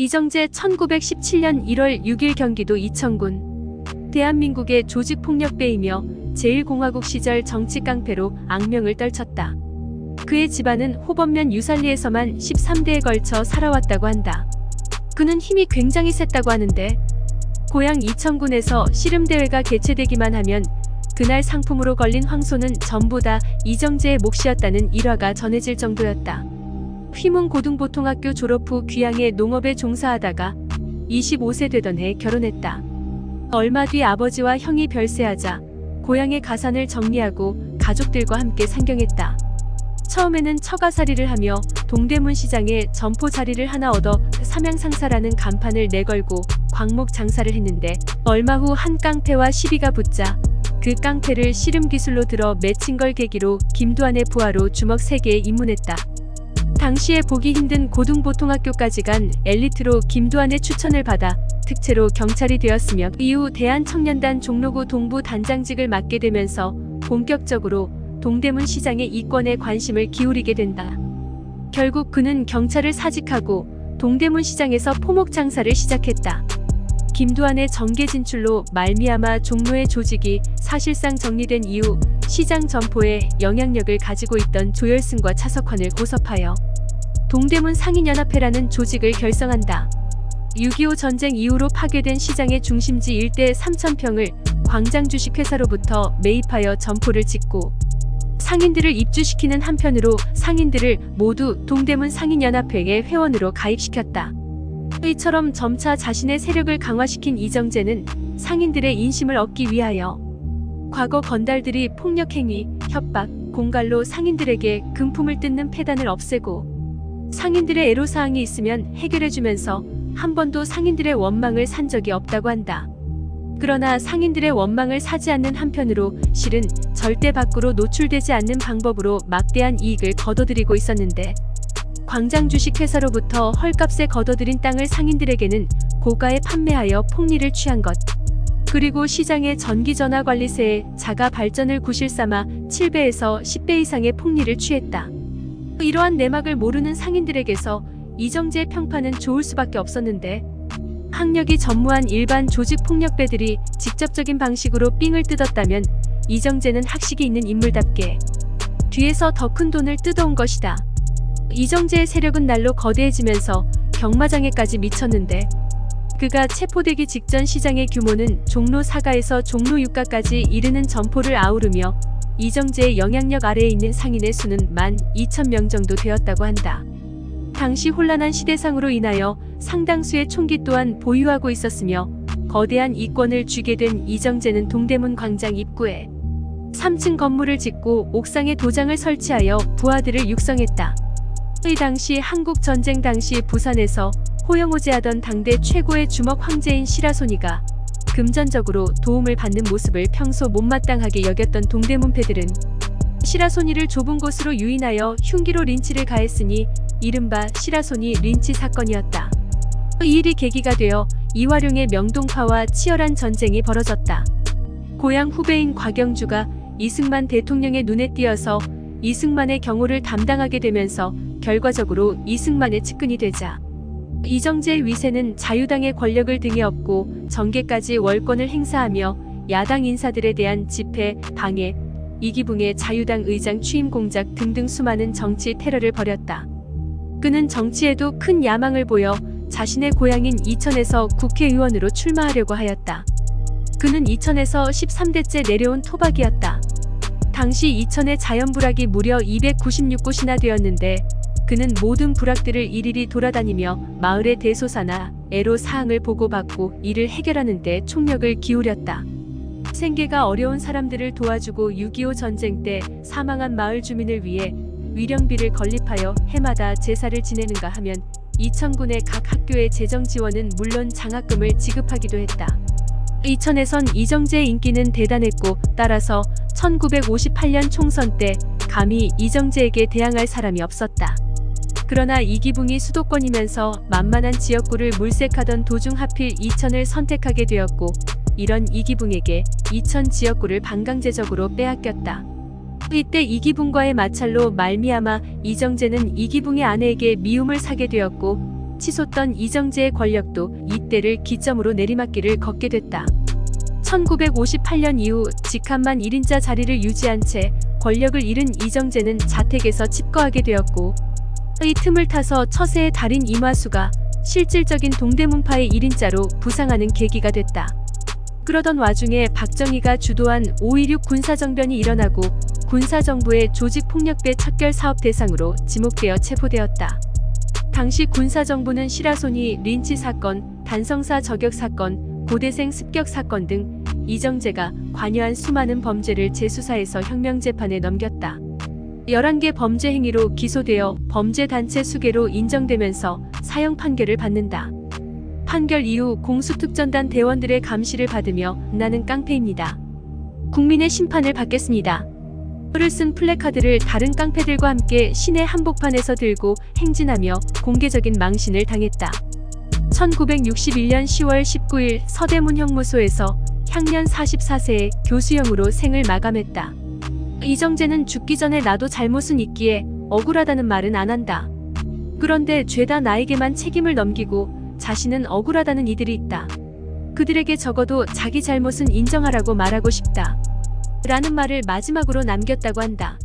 이정재 1917년 1월 6일 경기도 이천군. 대한민국의 조직폭력배이며 제1공화국 시절 정치깡패로 악명을 떨쳤다. 그의 집안은 호범면 유살리에서만 13대에 걸쳐 살아왔다고 한다. 그는 힘이 굉장히 셌다고 하는데 고향 이천군에서 씨름대회가 개최되기만 하면 그날 상품으로 걸린 황소는 전부 다 이정재의 몫이었다는 일화가 전해질 정도였다. 휘문고등보통학교 졸업 후 귀양의 농업에 종사하다가 25세 되던 해 결혼했다. 얼마 뒤 아버지와 형이 별세하자 고향의 가산을 정리하고 가족들과 함께 상경했다. 처음에는 처가살이를 하며 동대문 시장에 점포 자리를 하나 얻어 삼양상사라는 간판을 내걸고 광목 장사를 했는데 얼마 후 한 깡패와 시비가 붙자 그 깡패를 씨름 기술로 들어 맺힌 걸 계기로 김두한의 부하로 주먹 3개에 입문했다. 당시에 보기 힘든 고등보통학교까지 간 엘리트로 김두한의 추천을 받아 특채로 경찰이 되었으며 이후 대한청년단 종로구 동부 단장직을 맡게 되면서 본격적으로 동대문 시장의 이권에 관심을 기울이게 된다. 결국 그는 경찰을 사직하고 동대문 시장에서 포목 장사를 시작했다. 김두한의 정계 진출로 말미암아 종로의 조직이 사실상 정리된 이후 시장 점포에 영향력을 가지고 있던 조열승과 차석환을 고섭하여 동대문 상인연합회라는 조직을 결성한다. 6.25 전쟁 이후로 파괴된 시장의 중심지 일대 3,000평을 광장주식회사로부터 매입하여 점포를 짓고 상인들을 입주시키는 한편으로 상인들을 모두 동대문 상인연합회의 회원으로 가입시켰다. 이처럼 점차 자신의 세력을 강화시킨 이정재는 상인들의 인심을 얻기 위하여 과거 건달들이 폭력행위, 협박, 공갈로 상인들에게 금품을 뜯는 폐단을 없애고 상인들의 애로사항이 있으면 해결해주면서 한 번도 상인들의 원망을 산 적이 없다고 한다. 그러나 상인들의 원망을 사지 않는 한편으로 실은 절대 밖으로 노출되지 않는 방법으로 막대한 이익을 거둬들이고 있었는데 광장주식회사로부터 헐값에 거둬들인 땅을 상인들에게는 고가에 판매하여 폭리를 취한 것, 그리고 시장의 전기전화관리세에 자가 발전을 구실삼아 7배에서 10배 이상의 폭리를 취했다. 이러한 내막을 모르는 상인들에게서 이정재의 평판은 좋을 수밖에 없었는데 학력이 전무한 일반 조직폭력배들이 직접적인 방식으로 삥을 뜯었다면 이정재는 학식이 있는 인물답게 뒤에서 더 큰 돈을 뜯어온 것이다. 이정재의 세력은 날로 거대해지면서 경마장에까지 미쳤는데 그가 체포되기 직전 시장의 규모는 종로 4가에서 종로 6가까지 이르는 점포를 아우르며 이정재의 영향력 아래에 있는 상인의 수는 12,000명 정도 되었다고 한다. 당시 혼란한 시대상으로 인하여 상당수의 총기 또한 보유하고 있었으며 거대한 이권을 쥐게 된 이정재는 동대문 광장 입구에 3층 건물을 짓고 옥상에 도장을 설치하여 부하들을 육성했다. 이 당시 한국 전쟁 당시 부산에서 호영호제하던 당대 최고의 주먹 황제인 시라소니가 금전적으로 도움을 받는 모습을 평소 못마땅하게 여겼던 동대문패들은 시라소니를 좁은 곳으로 유인하여 흉기로 린치를 가했으니 이른바 시라소니 린치 사건이었다. 이 일이 계기가 되어 이화룡의 명동파와 치열한 전쟁이 벌어졌다. 고향 후배인 곽영주가 이승만 대통령의 눈에 띄어서 이승만의 경호를 담당하게 되면서 결과적으로 이승만의 측근이 되자 이정재의 위세는 자유당의 권력을 등에 업고 정계까지 월권을 행사하며 야당 인사들에 대한 집회, 방해, 이기붕의 자유당 의장 취임 공작 등등 수많은 정치 테러를 벌였다. 그는 정치에도 큰 야망을 보여 자신의 고향인 이천에서 국회의원으로 출마하려고 하였다. 그는 이천에서 13대째 내려온 토박이었다. 당시 이천의 자연불악이 무려 296곳이나 되었는데 그는 모든 불악들을 일일이 돌아다니며 마을의 대소사나 애로사항을 보고받고 이를 해결하는 데 총력을 기울였다. 생계가 어려운 사람들을 도와주고 6.25 전쟁 때 사망한 마을 주민을 위해 위령비를 건립하여 해마다 제사를 지내는가 하면 이천군의 각 학교의 재정 지원은 물론 장학금을 지급하기도 했다. 이천에선 이정재의 인기는 대단했고 따라서 1958년 총선 때 감히 이정재에게 대항할 사람이 없었다. 그러나 이기붕이 수도권이면서 만만한 지역구를 물색하던 도중 하필 이천을 선택하게 되었고 이런 이기붕에게 이천 지역구를 반강제적으로 빼앗겼다. 이때 이기붕과의 마찰로 말미암아 이정재는 이기붕의 아내에게 미움을 사게 되었고 치솟던 이정재의 권력도 이때를 기점으로 내리막길을 걷게 됐다. 1958년 이후 직함만 1인자 자리를 유지한 채 권력을 잃은 이정재는 자택에서 칩거하게 되었고, 이 틈을 타서 처세의 달인 이마수가 실질적인 동대문파의 1인자로 부상하는 계기가 됐다. 그러던 와중에 박정희가 주도한 5.16 군사정변이 일어나고 군사정부의 조직폭력배 척결 사업 대상으로 지목되어 체포되었다. 당시 군사정부는 시라소니 린치 사건, 단성사 저격 사건, 고대생 습격 사건 등 이정재가 관여한 수많은 범죄를 재수사해서 혁명재판에 넘겼다. 11개 범죄 행위로 기소되어 범죄단체 수괴로 인정되면서 사형 판결을 받는다. 판결 이후 공수특전단 대원들의 감시를 받으며 나는 깡패입니다. 국민의 심판을 받겠습니다. 를 쓴 플래카드를 다른 깡패들과 함께 시내 한복판에서 들고 행진하며 공개적인 망신을 당했다. 1961년 10월 19일 서대문 형무소에서 향년 44세의 교수형으로 생을 마감했다. 이정재는 죽기 전에 나도 잘못은 있기에 억울하다는 말은 안 한다. 그런데 죄다 나에게만 책임을 넘기고 자신은 억울하다는 이들이 있다. 그들에게 적어도 자기 잘못은 인정하라고 말하고 싶다. 라는 말을 마지막으로 남겼다고 한다.